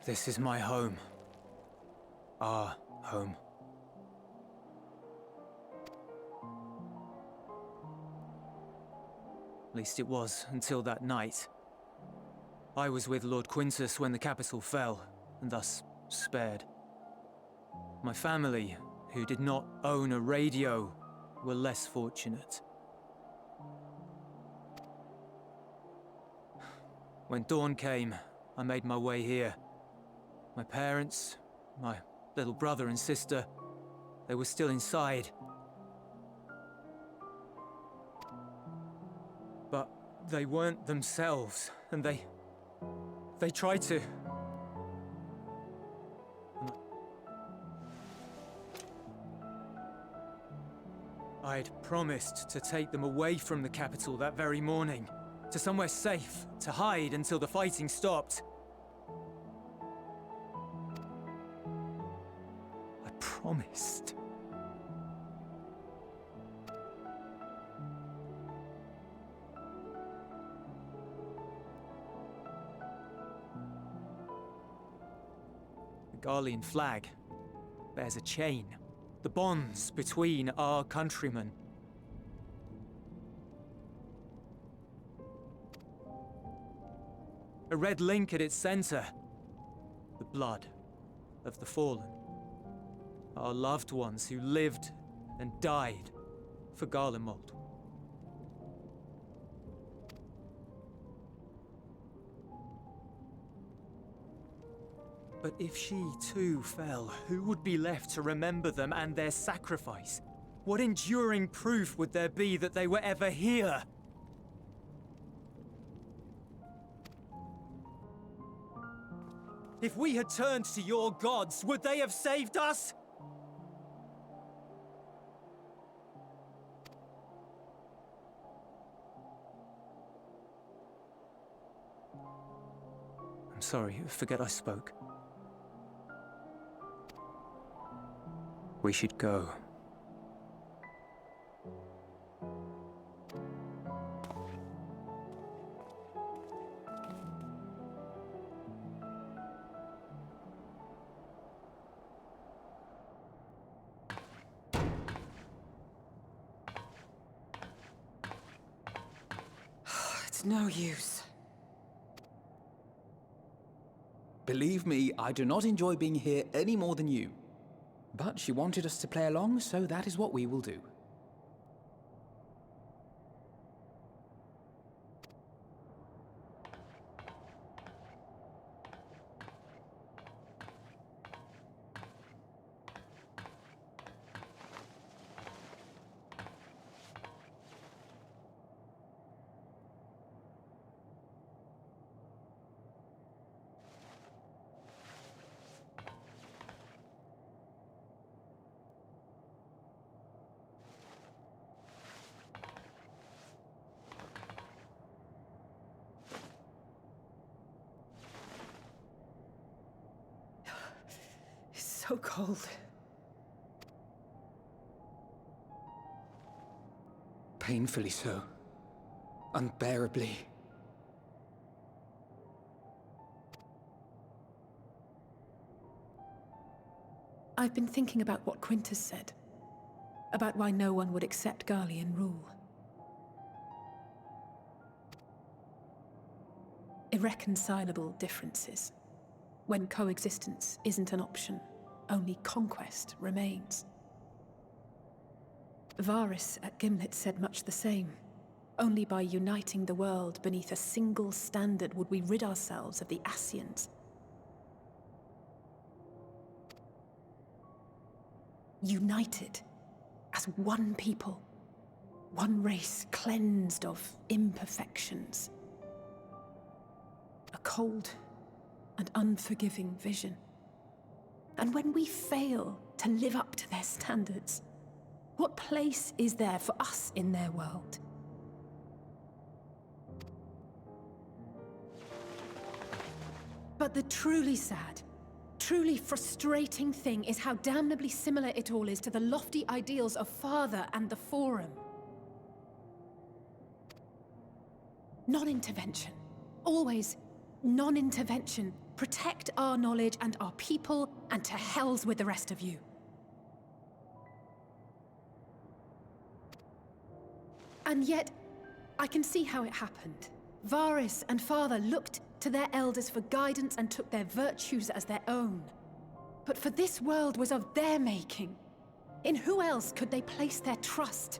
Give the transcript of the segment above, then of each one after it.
This is my home. Our home. At least it was, until that night. I was with Lord Quintus when the capital fell, and thus spared. My family, who did not own a radio, were less fortunate. When dawn came, I made my way here. My parents, my little brother and sister, they were still inside. But they weren't themselves, and they tried to. I'd promised to take them away from the capital that very morning, to somewhere safe, to hide until the fighting stopped. I promised. The Garlean flag bears a chain. The bonds between our countrymen. A red link at its center. The blood of the fallen. Our loved ones who lived and died for Garlemald. But if she too fell, who would be left to remember them and their sacrifice? What enduring proof would there be that they were ever here? If we had turned to your gods, would they have saved us? I'm sorry, forget I spoke. We should go. It's no use. Believe me, I do not enjoy being here any more than you. But she wanted us to play along, so that is what we will do. So cold. Painfully so. Unbearably. I've been thinking about what Quintus said. About why no one would accept Garlean rule. Irreconcilable differences. When coexistence isn't an option, only conquest remains. Varys at Gimlet said much the same. Only by uniting the world beneath a single standard would we rid ourselves of the Ascians. United as one people, one race cleansed of imperfections. A cold and unforgiving vision. And when we fail to live up to their standards, what place is there for us in their world? But the truly sad, truly frustrating thing is how damnably similar it all is to the lofty ideals of Father and the Forum. Non-intervention. Always non-intervention. Protect our knowledge and our people, and to hells with the rest of you. And yet, I can see how it happened. Varys and Father looked to their elders for guidance and took their virtues as their own. But for this world was of their making. In who else could they place their trust?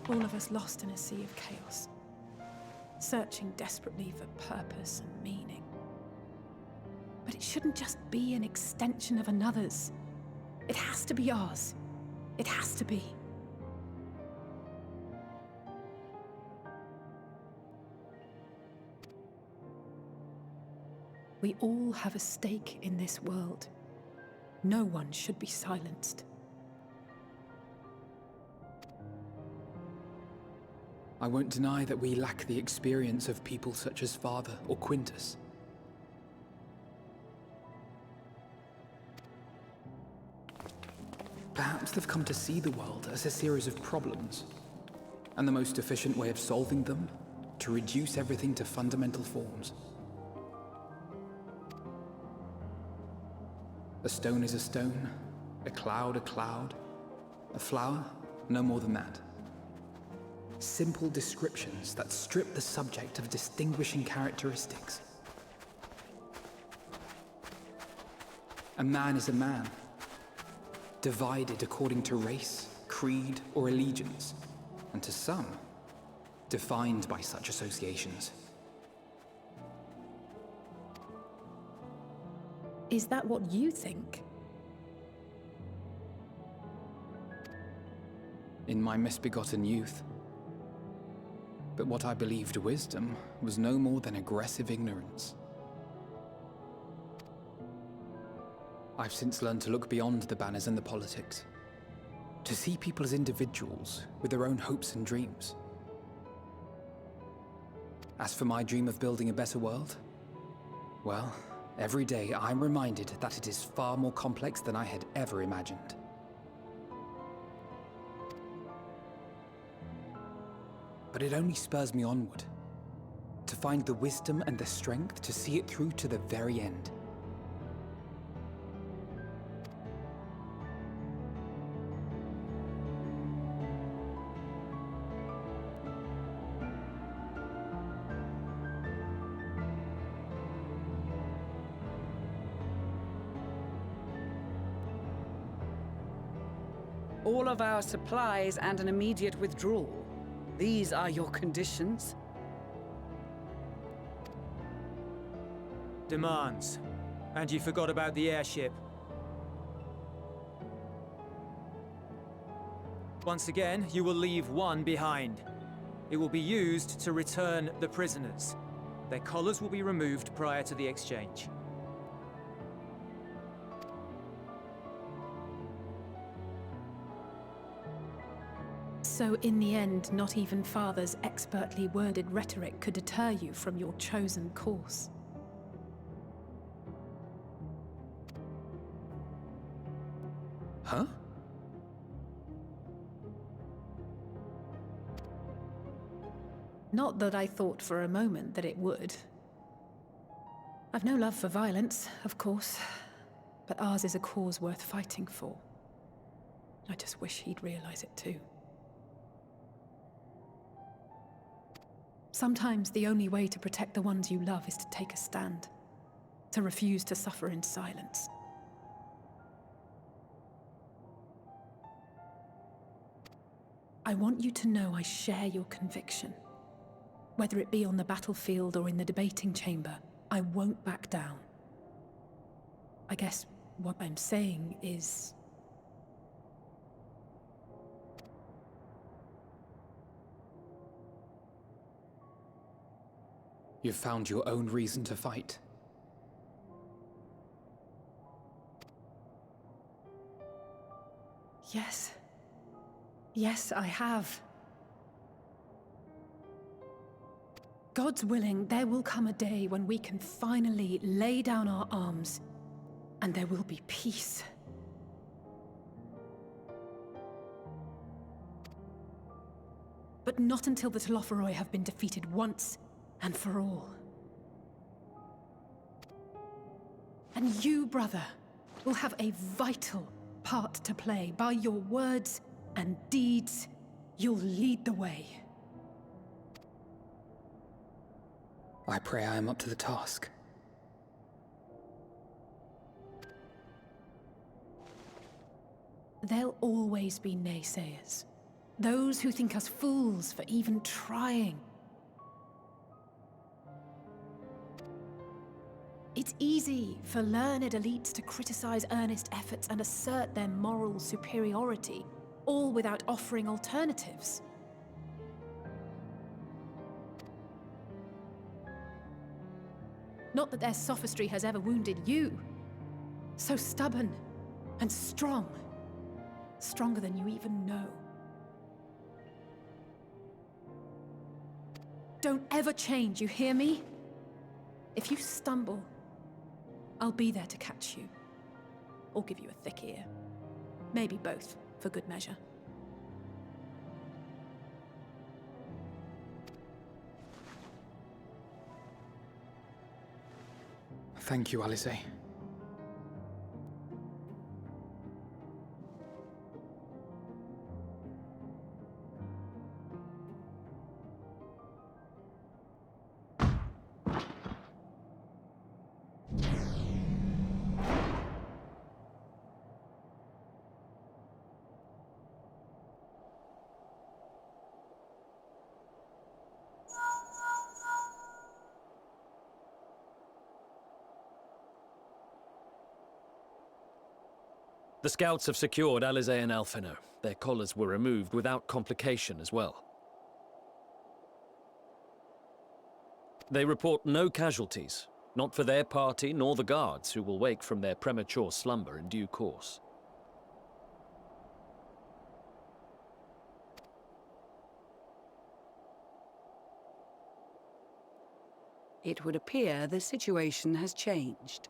All of us lost in a sea of chaos, searching desperately for purpose and meaning. But it shouldn't just be an extension of another's. It has to be ours. It has to be. We all have a stake in this world. No one should be silenced. I won't deny that we lack the experience of people such as Father or Quintus. Perhaps they've come to see the world as a series of problems, and the most efficient way of solving them, to reduce everything to fundamental forms. A stone is a stone, a cloud, a flower, no more than that. Simple descriptions that strip the subject of distinguishing characteristics. A man is a man, divided according to race, creed, or allegiance, and to some, defined by such associations. Is that what you think? In my misbegotten youth. But what I believed wisdom was no more than aggressive ignorance. I've since learned to look beyond the banners and the politics, to see people as individuals with their own hopes and dreams. As for my dream of building a better world, well, every day I'm reminded that it is far more complex than I had ever imagined. But it only spurs me onward, to find the wisdom and the strength to see it through to the very end. All of our supplies and an immediate withdrawal. These are your conditions? Demands. And you forgot about the airship. Once again, you will leave one behind. It will be used to return the prisoners. Their collars will be removed prior to the exchange. So in the end, not even Father's expertly worded rhetoric could deter you from your chosen course. Huh? Not that I thought for a moment that it would. I've no love for violence, of course, but ours is a cause worth fighting for. I just wish he'd realize it too. Sometimes the only way to protect the ones you love is to take a stand, to refuse to suffer in silence. I want you to know I share your conviction. Whether it be on the battlefield or in the debating chamber, I won't back down. I guess what I'm saying is... You've found your own reason to fight. Yes. Yes, I have. God's willing, there will come a day when we can finally lay down our arms, and there will be peace. But but not until the Telophoroi have been defeated once and for all. And you, brother, will have a vital part to play. By your words and deeds, you'll lead the way. I pray I am up to the task. There'll always be naysayers. Those who think us fools for even trying. It's easy for learned elites to criticize earnest efforts and assert their moral superiority, all without offering alternatives. Not that their sophistry has ever wounded you. So stubborn and strong. Stronger than you even know. Don't ever change, you hear me? If you stumble, I'll be there to catch you. Or give you a thick ear. Maybe both, for good measure. Thank you, Alice. The scouts have secured Alice and Alphino. Their collars were removed without complication as well. They report no casualties, not for their party nor the guards, who will wake from their premature slumber in due course. It would appear the situation has changed.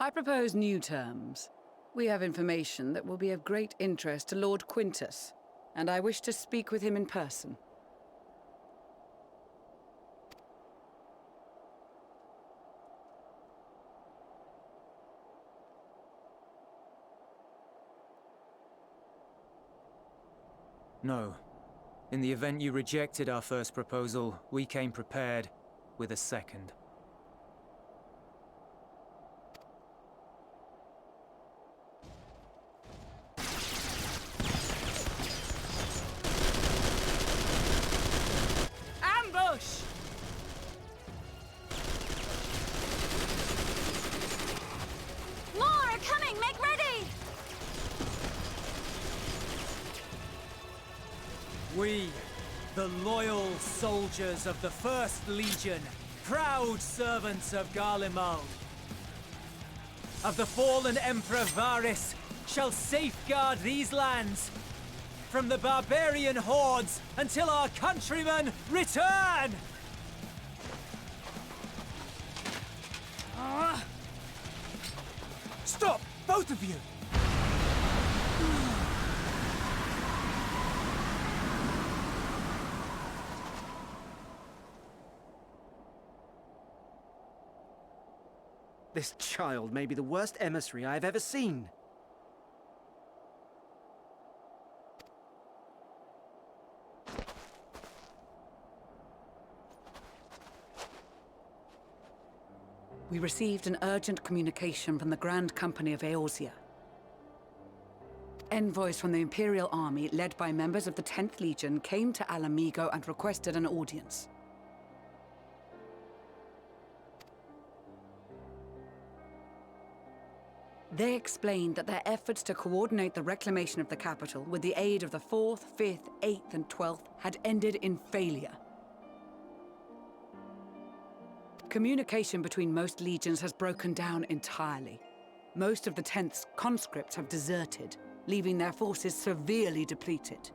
I propose new terms. We have information that will be of great interest to Lord Quintus, and I wish to speak with him in person. No. In the event you rejected our first proposal, we came prepared with a second. Ambush! More are coming! Make ready! We, the loyal soldiers of the First Legion, proud servants of Garlemald, of the fallen Emperor Varys, shall safeguard these lands from the barbarian hordes until our countrymen return! Stop! Both of you! This child may be the worst emissary I have ever seen. We received an urgent communication from the Grand Company of Eorzea. Envoys from the Imperial Army, led by members of the 10th Legion, came to Alamigo and requested an audience. They explained that their efforts to coordinate the reclamation of the capital with the aid of the 4th, 5th, 8th, and 12th had ended in failure. Communication between most legions has broken down entirely. Most of the 10th's conscripts have deserted, leaving their forces severely depleted.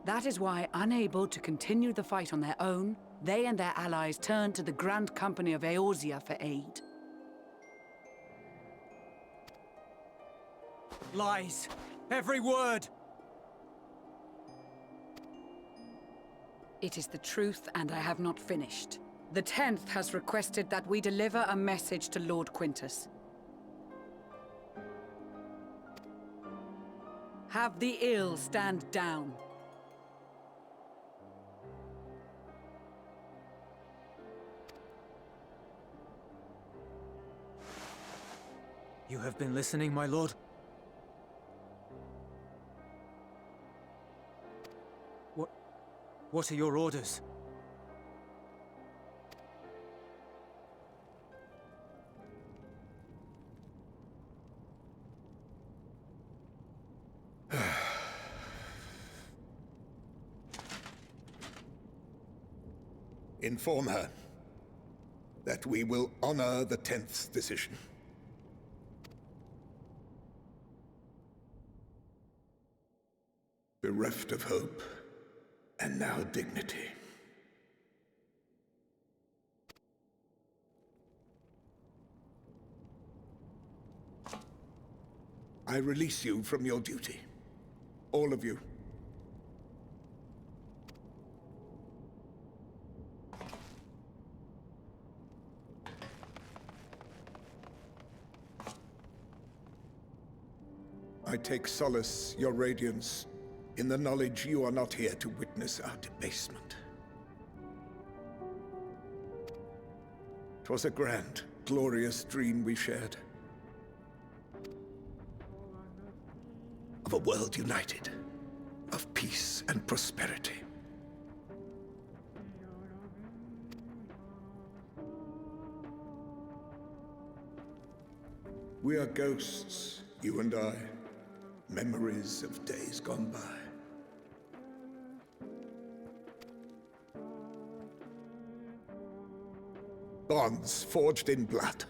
That is why, unable to continue the fight on their own, They and their allies turned to the Grand Company of Eorzea for aid. Lies! Every word! It is the truth, and I have not finished. The 10th has requested that we deliver a message to Lord Quintus. Have the ill stand down. You have been listening, my lord? What are your orders? Inform her that we will honor the 10th's decision. Bereft of hope, and now dignity. I release you from your duty. All of you. I take solace, your radiance, in the knowledge you are not here to witness our debasement. 'Twas a grand, glorious dream we shared. Of a world united, of peace and prosperity. We are ghosts, you and I, memories of days gone by. Bonds forged in blood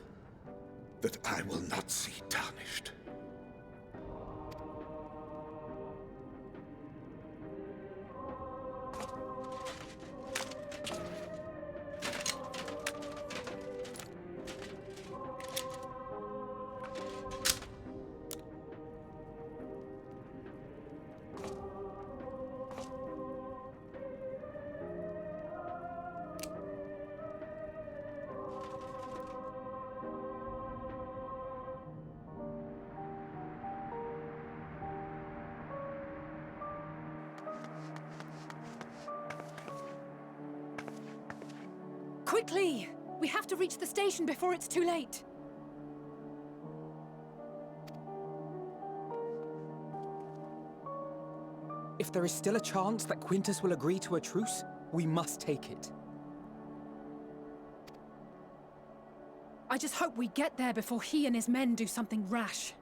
that I will not see tarnished. Quickly! We have to reach the station before it's too late. If there is still a chance that Quintus will agree to a truce, we must take it. I just hope we get there before he and his men do something rash.